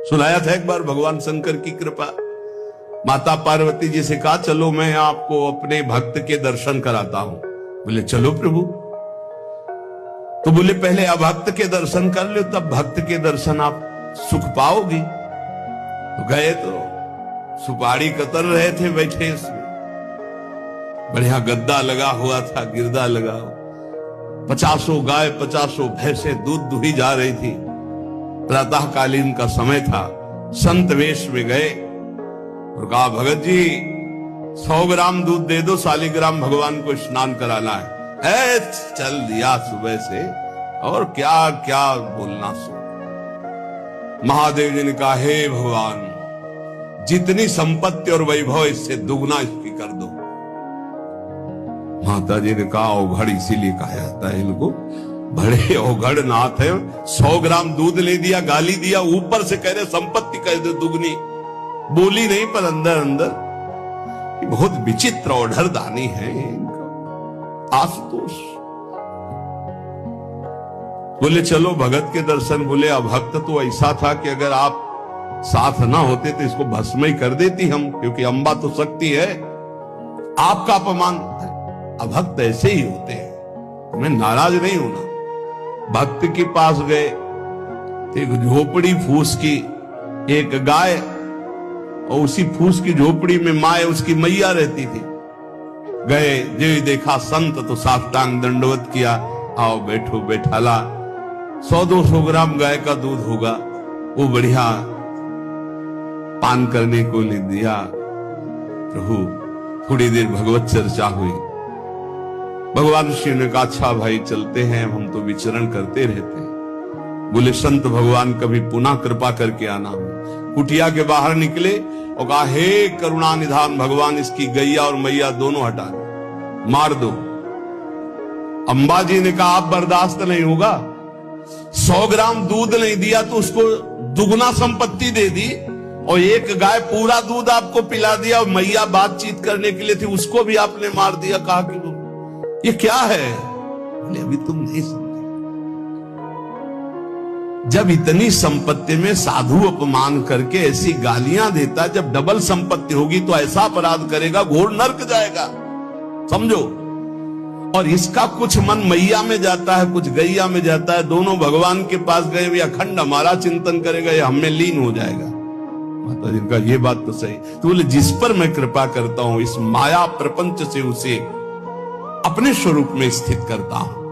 सुनाया था एक बार भगवान शंकर की कृपा। माता पार्वती जी से कहा चलो मैं आपको अपने भक्त के दर्शन कराता हूं। बोले चलो प्रभु। तो बोले पहले अभक्त के दर्शन कर लो, तब भक्त के दर्शन आप सुख पाओगी। तो गए तो सुपारी कतर रहे थे बैठे, इसमें बढ़िया गद्दा लगा हुआ था, गिरदा लगा हुआ, 50 गाय 50 भैंसे दूध दुही जा रही थी। प्रातःकालीन का समय था। संत वेश में गए और कहा भगत जी 100 ग्राम दूध दे दो, शालिग्राम भगवान को स्नान कराना है। चल दिया सुबह से, और क्या क्या बोलना सो। महादेव जी ने कहा हे भगवान, जितनी संपत्ति और वैभव इससे दुगना इसकी कर दो। माता जी ने कहा औघड़ इसीलिए कहा जाता है इनको, बड़े औघड़ नाथ है। 100 ग्राम दूध ले दिया, गाली दिया, ऊपर से कह रहे संपत्ति कह दे दुगनी। बोली नहीं पर अंदर अंदर बहुत विचित्र औढ़र दानी है आशुतोष। बोले चलो भगत के दर्शन। बोले अभक्त तो ऐसा था कि अगर आप साथ ना होते तो इसको भस्म ही कर देती हम, क्योंकि अंबा तो शक्ति है। आपका अपमान, अभक्त ऐसे ही होते हैं, मैं नाराज नहीं होना। भक्त के पास गए, एक झोपड़ी फूस की, एक गाय, और उसी फूस की झोपड़ी में माए उसकी मैया रहती थी। गए, जो देखा संत तो साष्टांग दंडवत किया, आओ बैठो बैठाला। 100-200 ग्राम गाय का दूध होगा, वो बढ़िया पान करने को ले दिया। प्रभु थोड़ी देर भगवत चर्चा हुई। भगवान श्री ने कहा अच्छा भाई चलते हैं, हम तो विचरण करते रहते हैं। बोले संत भगवान कभी पुनः कृपा करके आना। कुटिया के बाहर निकले और कहा हे करुणा निधान भगवान, इसकी गैया और मैया दोनों हटा दो, मार दो। अंबा जी ने कहा आप बर्दाश्त नहीं होगा। 100 ग्राम दूध नहीं दिया तो उसको दुगना संपत्ति दे दी, और एक गाय पूरा दूध आपको पिला दिया, और मैया बातचीत करने के लिए थी उसको भी आपने मार दिया। कहा कि ये क्या है? बोले अभी तुम नहीं समझे। जब इतनी संपत्ति में साधु अपमान करके ऐसी गालियां देता, जब डबल संपत्ति होगी तो ऐसा अपराध करेगा घोर नरक जाएगा, समझो। और इसका कुछ मन मैया में जाता है, कुछ गैया में जाता है। दोनों भगवान के पास गए, भी अखंड हमारा चिंतन करेगा, ये हमें लीन हो जाएगा। माता जी का ये बात तो सही। तो बोले जिस पर मैं कृपा करता हूं, इस माया प्रपंच से उसे अपने स्वरूप में स्थित करता हूं।